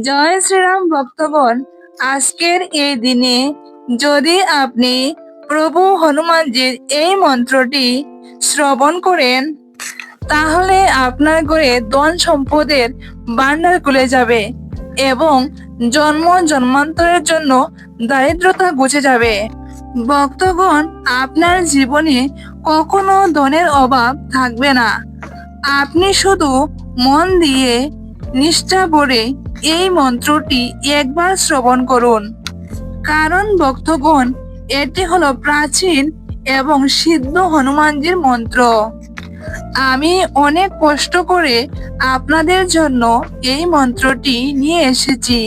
জয় শ্রীরাম ভক্তগণ, আজকের এই দিনে যদি আপনি প্রভু হনুমানজির এই মন্ত্রটি শ্রবণ করেন, তাহলে আপনার ঘরে ধন সম্পদের ভান্ডার খুলে যাবে এবং জন্ম জন্মান্তরের জন্য দারিদ্রতা ঘুচে যাবে। ভক্তগণ, আপনার জীবনে কখনো ধনের অভাব থাকবে না। আপনি শুধু মন দিয়ে নিষ্ঠা ভরে এই মন্ত্রটি একবার শ্রবণ করুন। কারণ ভক্তগণ, এটি হলো প্রাচীন এবং সিদ্ধ হনুমানজির মন্ত্র। আমি অনেক কষ্ট করে আপনাদের জন্য এই মন্ত্রটি নিয়ে এসেছি।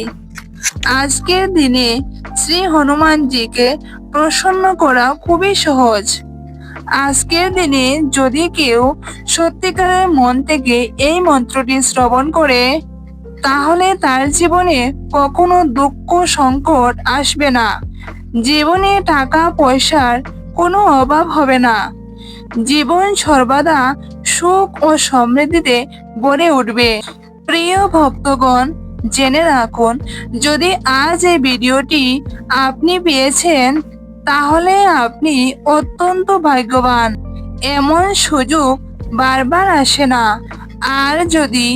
আজকের দিনে শ্রী হনুমানজিকে প্রসন্ন করা খুবই সহজ। আজকের দিনে যদি কেউ সত্যিকারের মন থেকে এই মন্ত্রটি শ্রবণ করে, তাহলে তার জীবনে কখনো দুঃখ সংকট আসবে না। জীবনে টাকা পয়সার কোনো অভাব হবে না। জীবন সর্বদা সুখ ও সমৃদ্ধিতে ভরে উঠবে। প্রিয় ভক্তগণ, জেনে রাখুন, যদি আজ এই ভিডিওটি আপনি পেয়েছেন, তাহলে আপনি অত্যন্ত ভাগ্যবান। এমন সুযোগ বারবার আসে না। আর যদি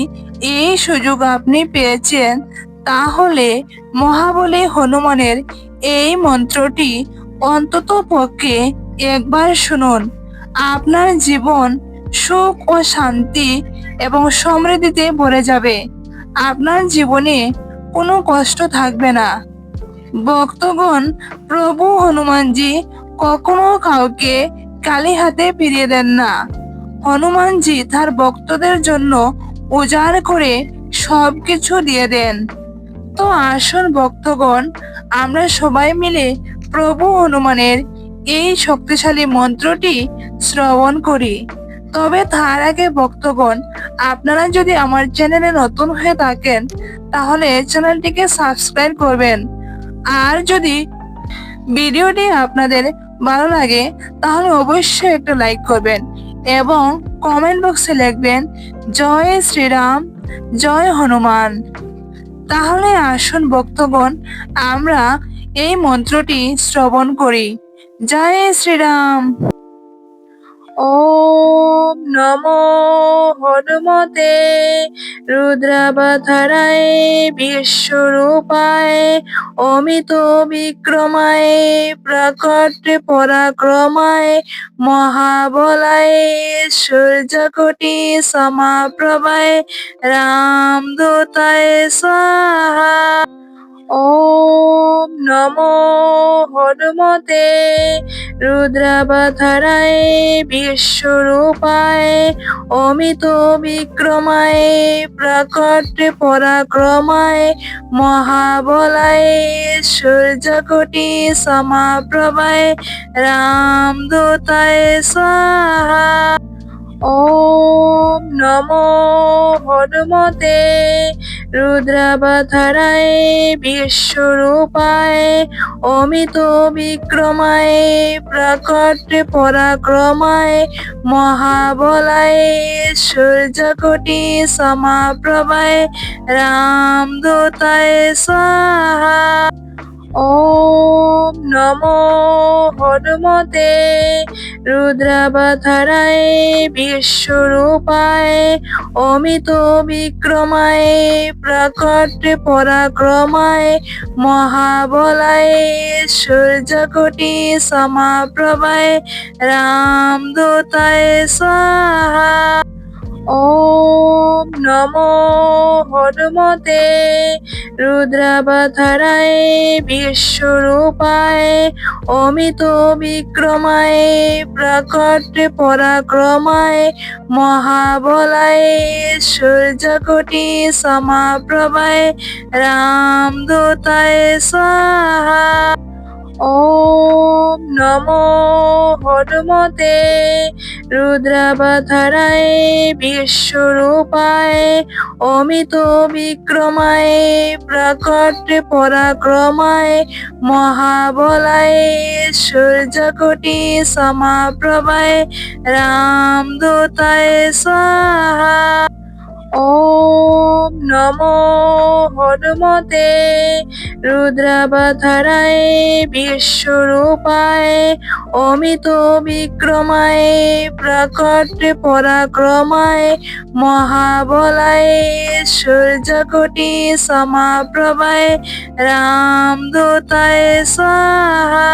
এই সুযোগ আপনি পেয়েছেন, তাহলে মহাবলী হনুমানের এই মন্ত্রটি অন্তত পক্ষে একবার শুনুন। আপনার জীবন সুখ ও শান্তি এবং সমৃদ্ধিতে ভরে যাবে। আপনার জীবনে কোনো কষ্ট থাকবে না। ভক্তগণ, প্রভু হনুমানজি কখনো কাউকে খালি হাতে ফিরিয়ে দেন না। হনুমানজি তার ভক্তদের জন্য উজাড় করে সবকিছু দিয়ে দেন। তো আসুন ভক্তগণ, আমরা সবাই মিলে প্রভু হনুমানের এই শক্তিশালী মন্ত্রটি শ্রবণ করি। তবে তার আগে ভক্তগণ, আপনারা যদি আমার চ্যানেলে নতুন হয়ে থাকেন, তাহলে চ্যানেলটিকে সাবস্ক্রাইব করবেন। আর যদি ভিডিওটি আপনাদের ভালো লাগে, তাহলে অবশ্যই একটা লাইক করবেন এবং কমেন্ট বক্সে লিখবেন জয় শ্রীরাম, জয় হনুমান। তাহলে আসুন ভক্তগণ, আমরা এই মন্ত্রটি শ্রবণ করি। জয় শ্রীরাম। ওম নমো হনুমতে রুদ্রাবতারায় বিশ্বরূপায় অমিত বিক্রমায় প্রকট পরাক্রমায় মহাবলায় সূর্যকোটি সমাপ্রভায় রামদূতায় স্বাহা। ওম নমো হনুমতে রুদ্রাবতারায় বিশ্বরূপায় অমিত বিক্রমায় প্রকট পরাক্রমায় মহাবলায় সূর্যকোটি সমাপ্রভায় রামদূতায় স্বাহা। ওম নমো হনুমতে রুদ্রাবতারায় বিশ্বরূপায় অমিত বিক্রমায় প্রকট পরাক্রমায় মহাবলায় সূর্যকোটি সমাপ্রভায় রামদূতায় স্বাহা। ওম নমো হনুমতে রুদ্রাবতারায় বিশ্বরূপায় অমিত বিক্রমায় প্রকট পরাক্রমায় মহাবলায় সূর্যকোটি সমাপ্রভায় রামদূতায় স্বাহা। ওম নমো হনুমতে রুদ্রাবতারায় বিশ্বরূপায় অমিত বিক্রমায় প্রকট পরাক্রমায় মহাবলায় সূর্যকোটি সমাপ্রভায় রামদূতায় স্বাহা। ওম নমো হনুমতে রুদ্রাবতারায় বিশ্বরূপায় অমিত বিক্রমায় প্রকট পরাক্রমায় মহাবলায় সূর্যকোটি সমাপ্রভায় রামদূতায় স্বাহা। ॐ नमो हनुमते रुद्रावताराय विश्वरूपाय अमित विक्रमाय प्रकट पराक्रमाय महाबलाय सूर्यकोटि समाप्रभाय रामदूताय स्वाहा।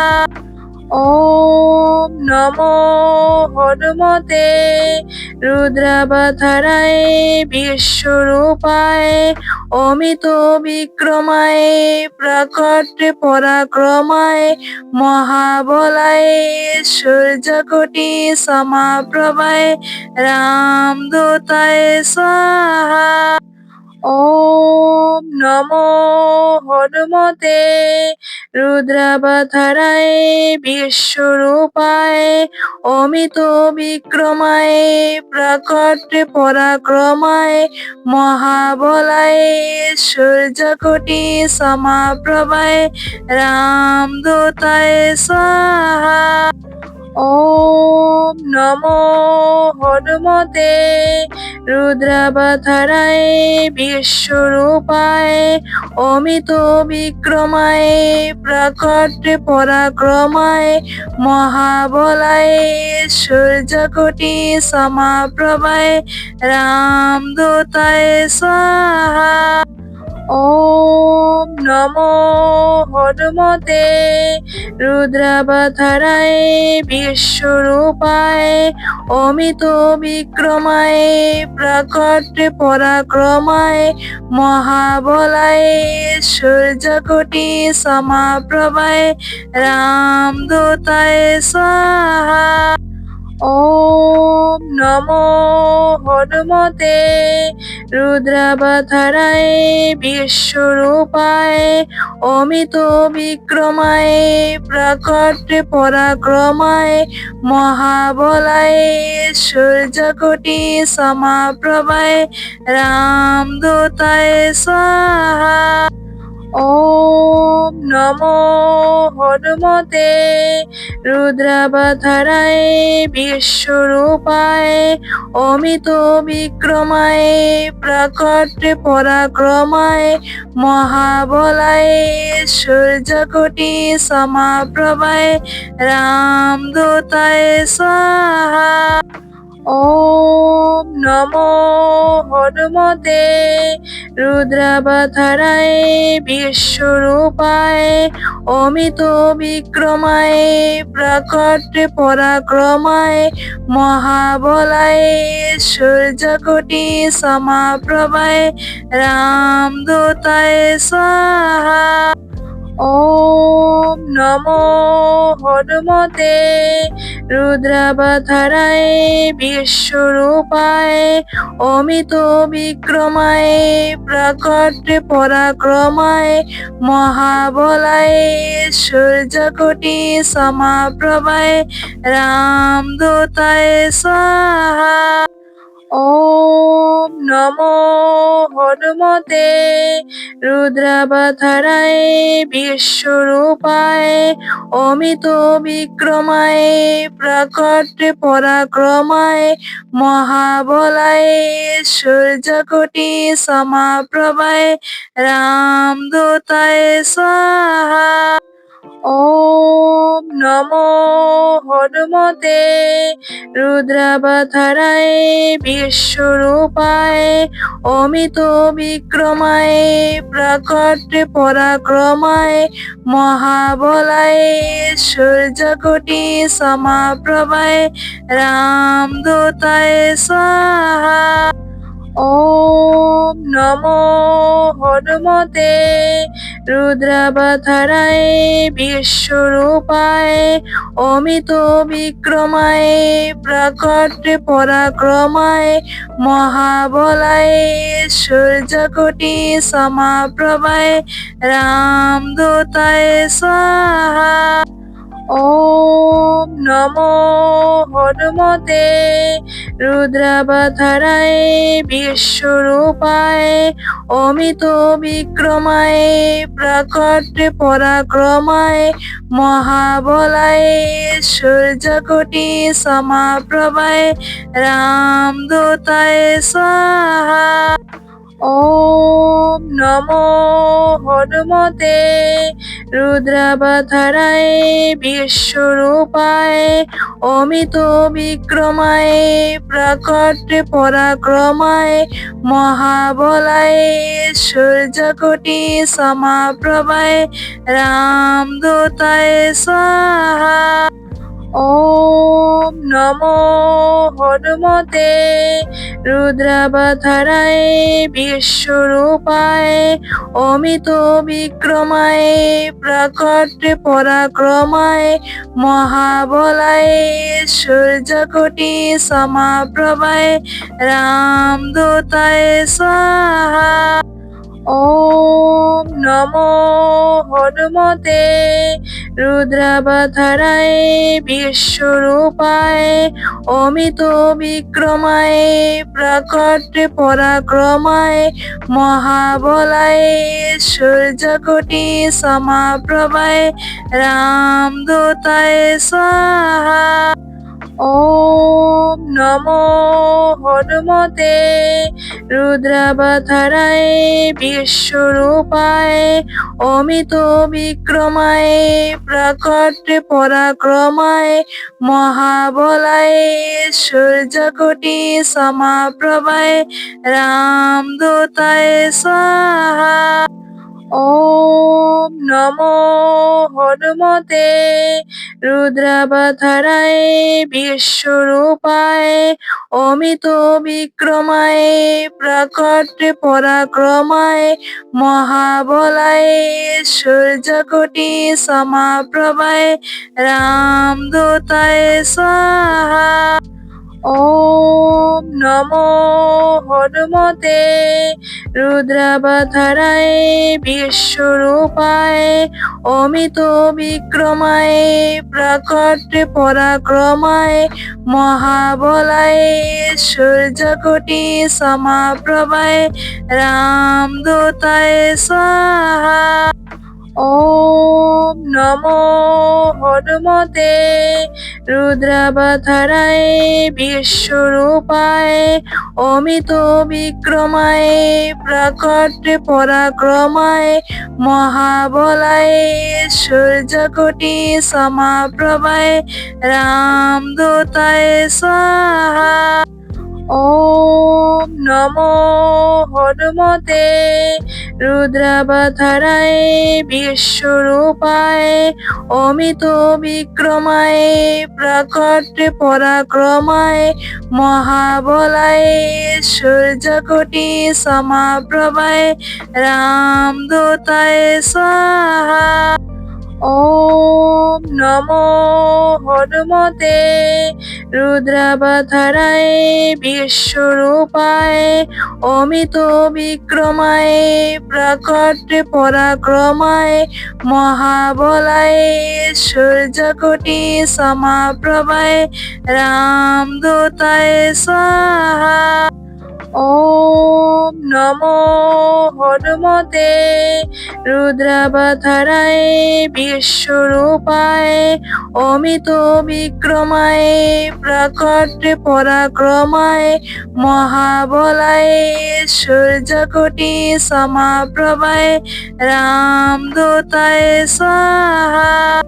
ॐ नमो हनुमते रुद्रावताराय विश्वरूपाय अमित विक्रमाय प्रकट पराक्रमाय महाबलाय सूर्यकोटि समाप्रभाय रामदूताय स्वाहा। ॐ नमो हनुमते रुद्रावताराय विश्वरूपाय अमित विक्रमाय प्रकट पराक्रमाय महाबलाय सूर्यकोटि समाप्रभाय रामदूताय स्वाहा। ॐ नमो हनुमते रुद्रावताराय विश्वरूपाय अमित विक्रमाय प्रकट पराक्रमाय महाबलाय सूर्यकोटि समाप्रभाय रामदूताय स्वाहा। ॐ नमो हनुमते रुद्रावताराय विश्वरूपाय अमित विक्रमाय प्रकट पराक्रमाय महाबलाय सूर्यकोटि समाप्रभाय रामदूताय स्वाहा। ॐ नमो हनुमते रुद्रावताराय विश्वरूपाय अमित विक्रमाय प्रकट पराक्रमाय महाबलाय सूर्यकोटि समाप्रभाय रामदूताय स्वाहा। ॐ नमो हनुमते रुद्रावताराय विश्वरूपाय अमित विक्रमाय प्रकट पराक्रमाय महाबलाय सूर्यकोटि समाप्रभाय रामदूताय स्वाहा। ॐ नमो हनुमते रुद्रावताराय विश्वरूपाय अमित विक्रमाय प्रकट पराक्रमाय महाबलाय सूर्यकोटि समाप्रभाय रामदूताय स्वाहा। ॐ नमो हनुमते रुद्रावताराय विश्वरूपाय अमित विक्रमाय प्रकट पराक्रमाय महाबलाय सूर्यकोटि समाप्रभाय रामदूताय स्वाहा। ॐ नमो हनुमते रुद्रावताराय विश्वरूपाय अमित विक्रमाय प्रकट पराक्रमाय महाबलाय सूर्यकोटि समाप्रभाय रामदूताय स्वाहा। ॐ नमो हनुमते रुद्रावताराय विश्वरूपाय अमित विक्रमाय प्रकट पराक्रमाय महाबलाय सूर्यकोटि समाप्रभाय रामदूताय स्वाहा। ॐ नमो हनुमते रुद्रावताराय विश्वरूपाय अमित विक्रमाय प्रकट पराक्रमाय महाबलाय सूर्यकोटि समाप्रभाय रामदूताय स्वाहा। ॐ नमो हनुमते रुद्रावताराय विश्वरूपाय अमित विक्रमाय प्रकट पराक्रमाय महाबलाय सूर्यकोटि समाप्रभाय रामदूताय स्वाहा। ॐ नमो हनुमते रुद्रावताराय विश्वरूपाय अमित विक्रमाय प्रकट पराक्रमाय महाबलाय सूर्यकोटि समाप्रभाय रामदूताय स्वाहा। ॐ नमो हनुमते रुद्रावताराय विश्वरूपाय अमित विक्रमाय प्रकट पराक्रमाय महाबलाय सूर्यकोटि समाप्रभाय रामदूताय स्वाहा। ॐ नमो हनुमते रुद्रावताराय विश्वरूपाय अमित विक्रमाय प्रकट पराक्रमाय महाबलाय सूर्यकोटि समाप्रभाय रामदूताय स्वाहा। ॐ नमो हनुमते रुद्रावताराय विश्वरूपाय अमित विक्रमाय प्रकट पराक्रमाय महाबलाय सूर्यकोटि समाप्रभाय रामदूताय स्वाहा। ॐ नमो हनुमते रुद्रावताराय विश्वरूपाय अमित विक्रमाय प्रकट पराक्रमाय महाबलाय सूर्यकोटि समाप्रभाय रामदूताय स्वाहा। ॐ नमो हनुमते रुद्रावताराय विश्वरूपाय अमित विक्रमाय प्रकट पराक्रमाय महाबलाय सूर्यकोटि समाप्रभाय रामदूताय स्वाहा। ॐ नमो हनुमते रुद्रावताराय विश्वरूपाय अमित विक्रमाय प्रकट पराक्रमाय महाबलाय सूर्यकोटि समाप्रभाय रामदूताय स्वाहा। ॐ नमो हनुमते रुद्रावताराय विश्वरूपाय अमित विक्रमाय प्रकट पराक्रमाय महाबलाय सूर्यकोटि समाप्रभाय रामदूताय स्वाहा। ॐ नमो हनुमते रुद्रावताराय विश्वरूपाय अमित विक्रमाय प्रकट पराक्रमाय महाबलाय सूर्यकोटि समाप्रभाय रामदूताय स्वाहा। ॐ नमो हनुमते रुद्रावताराय विश्वरूपाय अमित विक्रमाय प्रकट पराक्रमाय महाबलाय सूर्यकोटि समाप्रभाय रामदूताय स्वाहा।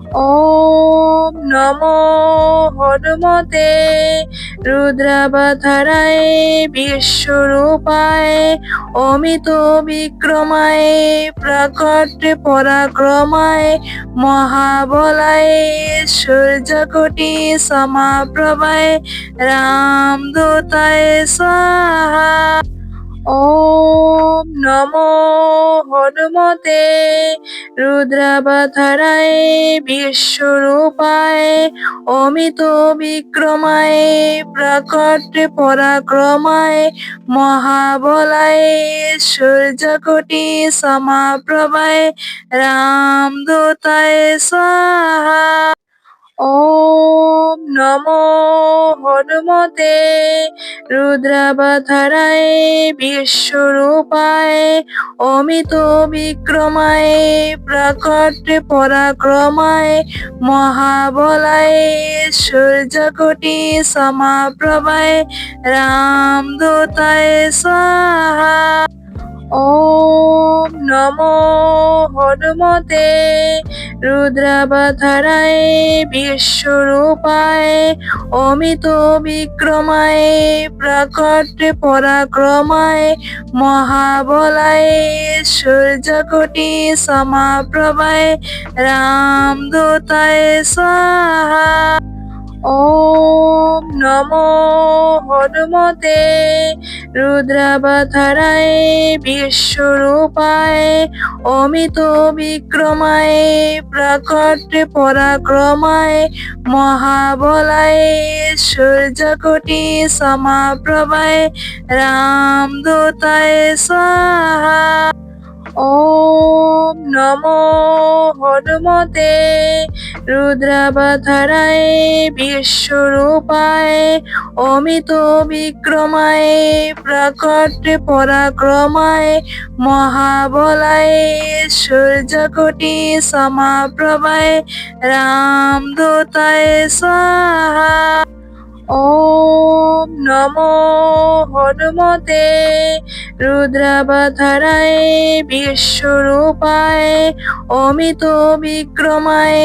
ॐ नमो हनुमते रुद्रावताराय विश्वरूपाय अमित विक्रमाय प्रकट पराक्रमाय महाबलाय सूर्यकोटि समाप्रभाय रामदूताय स्वाहा। ॐ नमो हनुमते रुद्रावताराय विश्वरूपाय अमित विक्रमाय प्रकट पराक्रमाय महाबलाय सूर्यकोटि समाप्रभाय रामदूताय स्वाहा। ॐ नमो हनुमते रुद्रावताराय विश्वरूपाय अमित विक्रमाय प्रकट पराक्रमाय महाबलाय सूर्यकोटि समाप्रभाय रामदूताय स्वाहा। ॐ नमो हनुमते रुद्रावताराय विश्वरूपाय अमित विक्रमाय प्रकट पराक्रमाय महाबलाय सूर्यकोटि समाप्रभाय रामदूताय स्वाहा। ॐ नमो हनुमते रुद्रावताराय विश्वरूपाय अमित विक्रमाय प्रकट पराक्रमाय महाबलाय सूर्यकोटि समाप्रभाय रामदूताय स्वाहा। ॐ नमो हनुमते रुद्रावताराय विश्वरूपाय अमित विक्रमाय प्रकट पराक्रमाय महाबलाय सूर्यकोटि समाप्रभाय रामदूताय स्वाहा। ॐ नमो हनुमते रुद्रावताराय विश्वरूपाय अमित विक्रमाय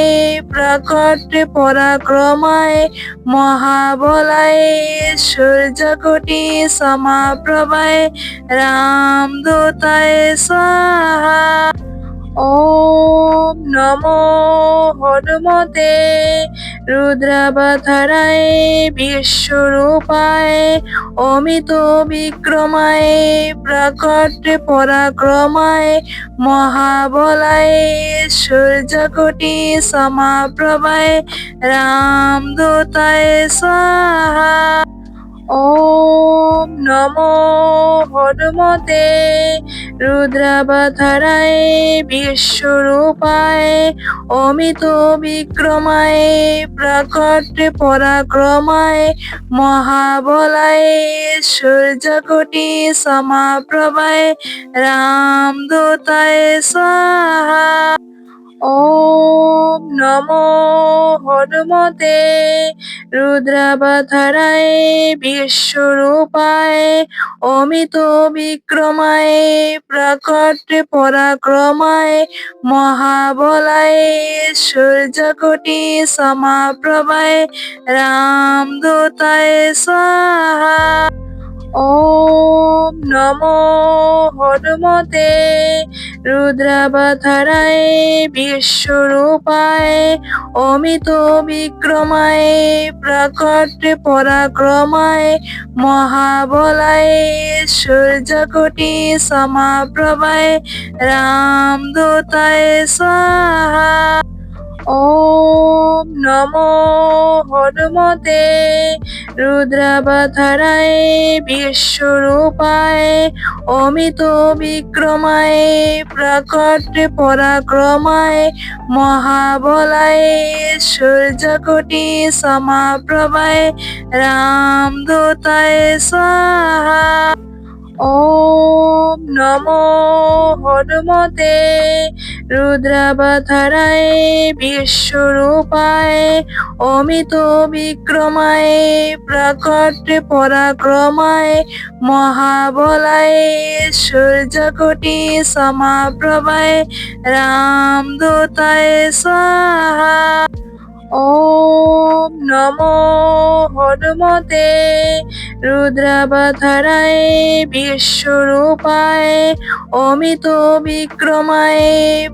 प्रकट पराक्रमाय महाबलाय सूर्यकोटि समाप्रभाय रामदूताय स्वाहा। ॐ नमो हनुमते रुद्रावताराय विश्वरूपाय अमित विक्रमाय प्रकट पराक्रमाय महाबलाय सूर्यकोटि समाप्रभाय रामदूताय स्वाहा। ॐ नमो हनुमते रुद्रावताराय विश्वरूपाय अमित विक्रमाय प्रकट पराक्रमाय महाबलाय सूर्यकोटि समाप्रभाय रामदूताय स्वाहा। ॐ नमो हनुमते रुद्रावताराय विश्वरूपाय अमित विक्रमाय प्रकट पराक्रमाय महाबलाय सूर्यकोटि समाप्रभाय रामदूताय स्वाहा। ॐ नमो हनुमते रुद्रावताराय विश्वरूपाय अमित विक्रमाय प्रकट पराक्रमाय महाबलाय सूर्यकोटि समाप्रभाय रामदूताय स्वाहा। ॐ नमो हनुमते रुद्रावताराय विश्वरूपाय अमित विक्रमाय प्रकट पराक्रमाय महाबलाय सूर्यकोटि समाप्रभाय रामदूताय स्वाहा। ॐ नमो हनुमते रुद्रावताराय विश्वरूपाय अमित विक्रमाय प्रकट पराक्रमाय महाबलाय सूर्यकोटि समाप्रभाय रामदूताय स्वाहा। ॐ नमो हनुमते रुद्रावताराय विश्वरूपाय अमित विक्रमाय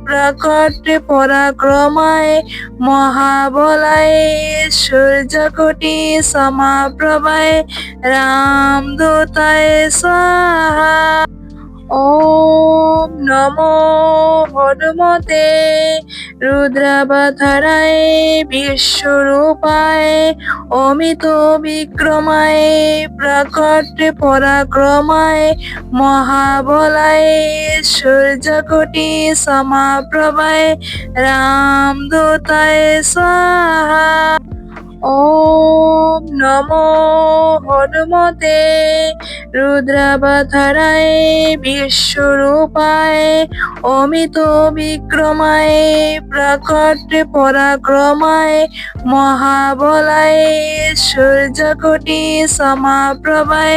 प्रकट पराक्रमाय महाबलाय सूर्यकोटि समाप्रभाय रामदूताय स्वाहा। ॐ नमो हनुमते रुद्रावताराय विश्वरूपाय अमित विक्रमाय प्रकट पराक्रमाय महाबलाय सूर्यकोटि समाप्रभाय रामदूताय स्वाहा। ॐ नमो हनुमते रुद्रावताराय विश्वरूपाय अमित विक्रमाय प्रकट पराक्रमाय महाबलाय सूर्यकोटि समाप्रभाय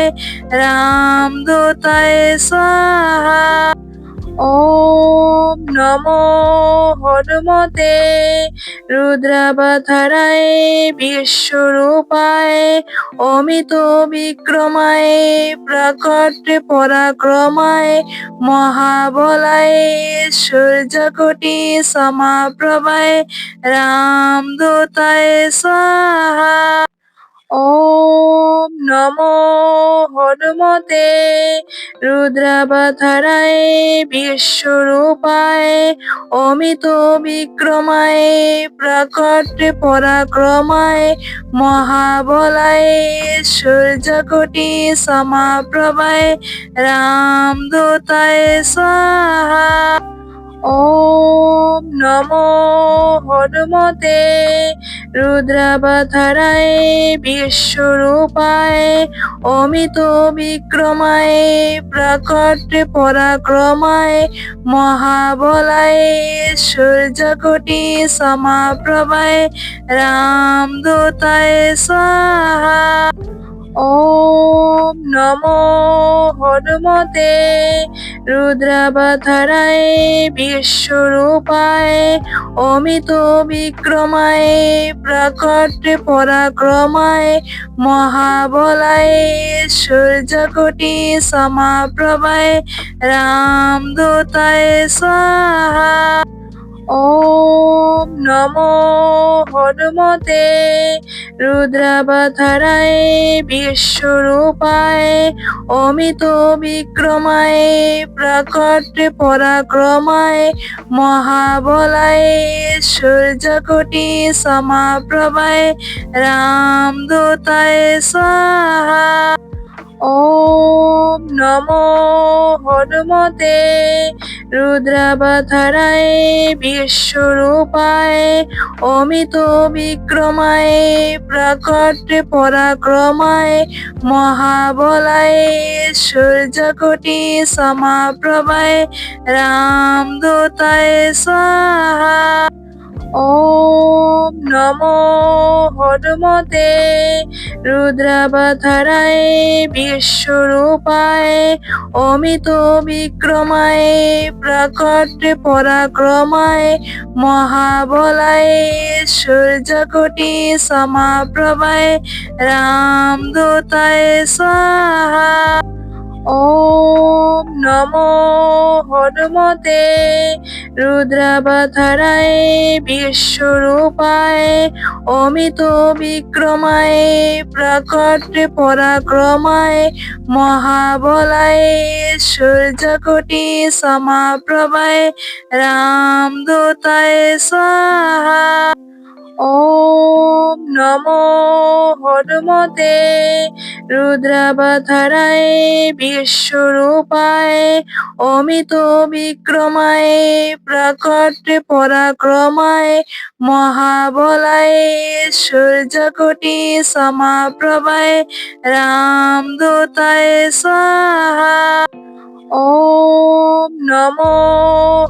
रामदूताय स्वाहा। ॐ नमो हनुमते रुद्रावताराय विश्वरूपाय अमित विक्रमाय प्रकट पराक्रमाय महाबलाय सूर्यकोटि समाप्रभाय रामदूताय स्वाहा। ॐ नमो हनुमते रुद्रावताराय विश्वरूपाय अमित विक्रमाय प्रकट पराक्रमाय महाबलाय सूर्यकोटि समाप्रभाय रामदूताय स्वाहा। ॐ नमो हनुमते रुद्रावताराय विश्वरूपाय अमित विक्रमाय प्रकट पराक्रमाय महाबलाय सूर्यकोटि समाप्रभाय रामदूताय स्वाहा। ॐ नमो हनुमते रुद्रावताराय विश्वरूपाय अमित विक्रमाय प्रकट पराक्रमाय महाबलाय सूर्यकोटि समाप्रभाय रामदूताय स्वाहा। ॐ नमो हनुमते रुद्रावताराय विश्वरूपाय अमित विक्रमाय प्रकट पराक्रमाय महाबलाय सूर्यकोटि समाप्रभाय रामदूताय स्वाहा। ॐ नमो हनुमते रुद्रावताराय विश्वरूपाय अमित विक्रमाय प्रकट पराक्रमाय महाबलाय सूर्यकोटि समाप्रभाय रामदूताय स्वाहा। ॐ नमो हनुमते रुद्रावताराय विश्वरूपाय अमित विक्रमाय प्रकट पराक्रमाय महाबलाय सूर्यकोटि समाप्रभाय रामदूताय स्वाहा। ॐ नमो हनुमते रुद्रावताराय विश्वरूपाय अमित विक्रमाय प्रकट पराक्रमाय महाबलाय सूर्यकोटि समाप्रभाय रामदूताय स्वाहा। ॐ नमो हनुमते रुद्रावताराय विश्वरूपाय अमित विक्रमाय प्रकट पराक्रमाय महाबलाय सूर्यकोटि समाप्रभाय रामदूताय स्वाहा। ওম নমো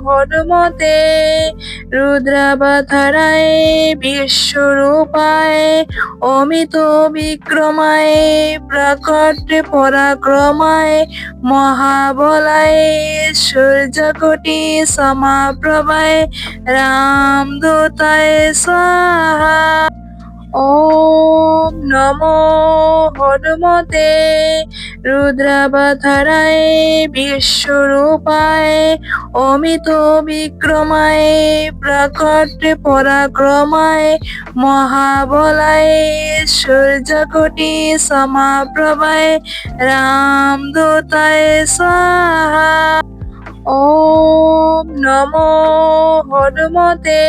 হনুমতে রুদ্রাবতারায় বিশ্বরূপায় অমিত বিক্রমায় প্রকট পরাক্রমায় মহাবলায় সূর্যকোটি সমাপ্রভায় রামদূতায় স্বাহা। ওম নমো হনুমতে রুদ্রাবতারায় বিশ্বরূপায় অমিত বিক্রমায় প্রকট পরাক্রমায় মহাবলায় সূর্যকোটি সমাপ্রভায় রামদূতায় স্বাহা। ওম নমো হনুমতে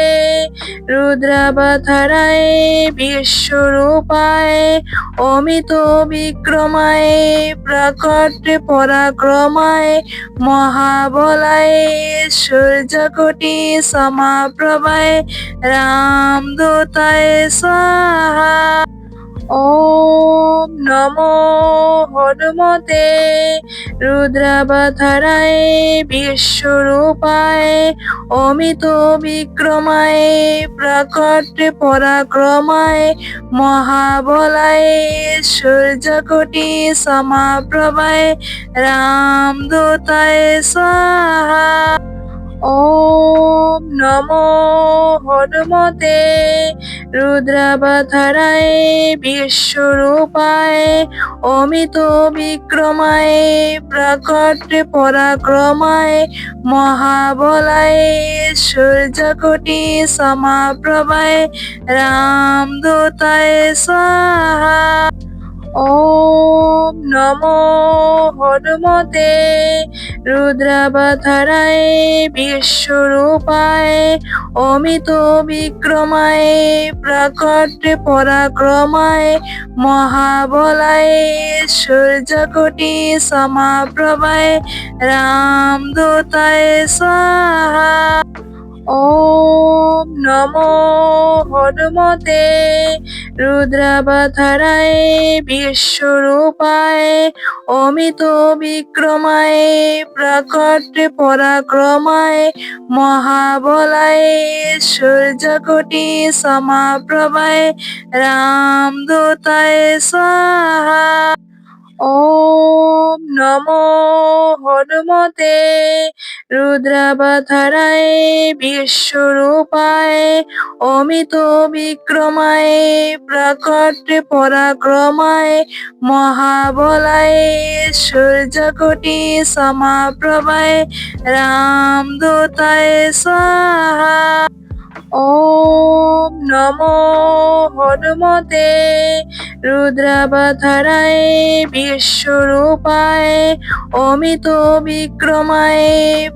রুদ্রাবতারায় বিশ্বরূপায় অমিত বিক্রমায় প্রকট পরাক্রমায় মহাবলায় সূর্যকোটি সমাপ্রভায় রামদূতায় স্বাহা। ওম নমো হনুমতে রুদ্রাবতারায় বিশ্বরূপায় অমিত বিক্রমায় প্রকট পরাক্রমায় মহাবলায় সূর্যকোটি সমাপ্রভায় রামদূতায় স্বাহা। ওম নমো হনুমতে রুদ্রাবতারায় বিশ্বরূপায় অমিত বিক্রমায় প্রকট পরাক্রমায় মহাবলায় সূর্যকোটি সমাপ্রভায় রামদূতায় স্বাহা। ওম নমো হনুমতে রুদ্রাবতারায় বিশ্বরূপায় অমিত বিক্রমায় প্রকট পরাক্রমায় মহাবলায় সূর্যকোটি সমাপ্রভায় রামদূতায় স্বাহা। ওম নমো হনুমতে রুদ্রাবতারায় বিশ্বরূপায় অমিত বিক্রমায় প্রকট পরাক্রমায় মহাবলায় সূর্যকোটি সমাপ্রভায় রামদূতায় স্বাহা। ওম নমো হনুমতে রুদ্রাবতারায় বিশ্বরূপায় অমিত বিক্রমায় প্রকট পরাক্রমায় মহাবলায় সূর্যকোটি সমাপ্রভায় রামদূতায় স্বাহা। ওম নমো হনুমতে রুদ্রাবতারায় বিশ্বরূপায় অমিত বিক্রমায়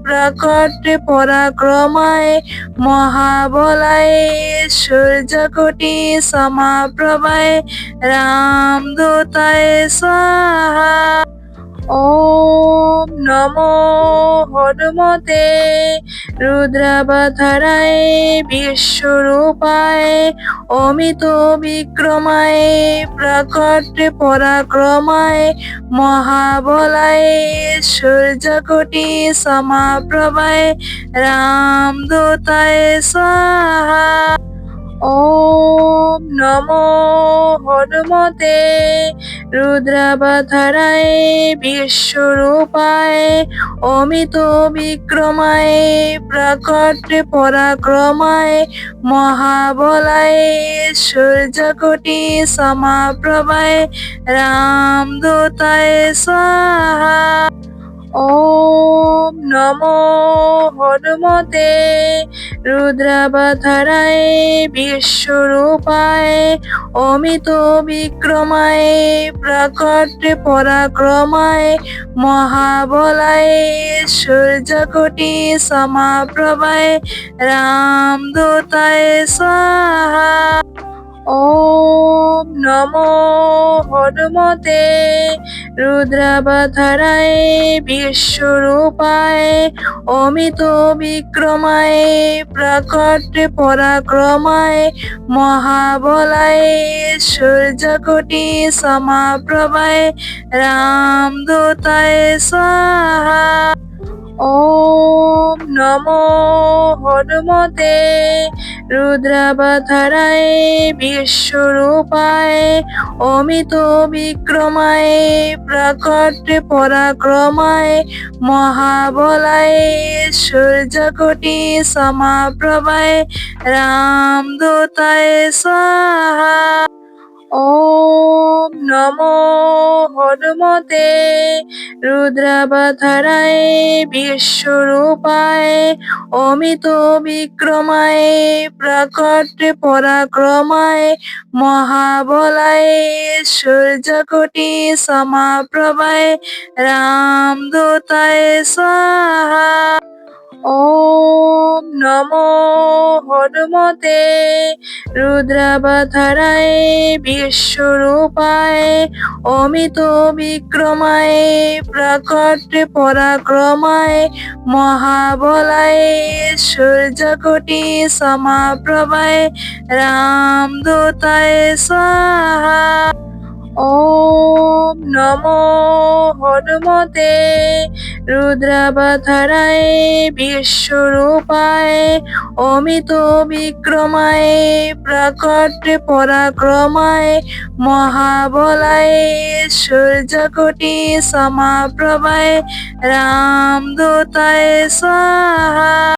প্রকট পরাক্রমায় মহাবলায় সূর্যকোটি সমাপ্রভায় রামদূতায় স্বাহা। ওম নমো হনুমতে রুদ্রাবতারায় বিশ্বরূপায় অমিত বিক্রমায় প্রকট পরাক্রমায় মহাবলায় সূর্যকোটি সমাপ্রভায় রামদূতায় স্বাহা। ওম নমো হনুমতে রুদ্রাবতারায় বিশ্বরূপায় অমিত বিক্রমায় প্রকট পরাক্রমায় মহাবলায় সূর্যকোটি সমাপ্রভায় রামদূতায় স্বাহা। ওম নমো হনুমতে রুদ্রাবতারায় বিশ্বরূপায় অমিত বিক্রমায় প্রকট পরাক্রমায় মহাবলায় সূর্যকোটি সমাপ্রভায় রামদূতায় স্বাহা। ॐ नमो हनुमते रुद्रावताराय विश्वरूपाय अमित विक्रमाय प्रकट पराक्रमाय महाबलाय सूर्यकोटि समाप्रभाय रामदूताय स्वाहा। ॐ नमो हनुमते रुद्रावताराय विश्वरूपाय अमित विक्रमाय प्रकट पराक्रमाय महाबलाय सूर्यकोटि समाप्रभाय रामदूताय स्वाहा। ॐ नमो हनुमते रुद्रावताराय विश्वरूपाय अमित विक्रमाय प्रकट पराक्रमाय महाबलाय सूर्यकोटि समाप्रभाय रामदूताय स्वाहा। ॐ नमो हनुमते रुद्रावताराय विश्वरूपाय अमित विक्रमाय प्रकट पराक्रमाय महाबलाय सूर्यकोटि समाप्रभाय रामदूताय स्वाहा। ॐ नमो हनुमते रुद्रावताराय विश्वरूपाय अमित विक्रमाय प्रकट पराक्रमाय महाबलाय सूर्यकोटि समाप्रभाय रामदूताय स्वाहा।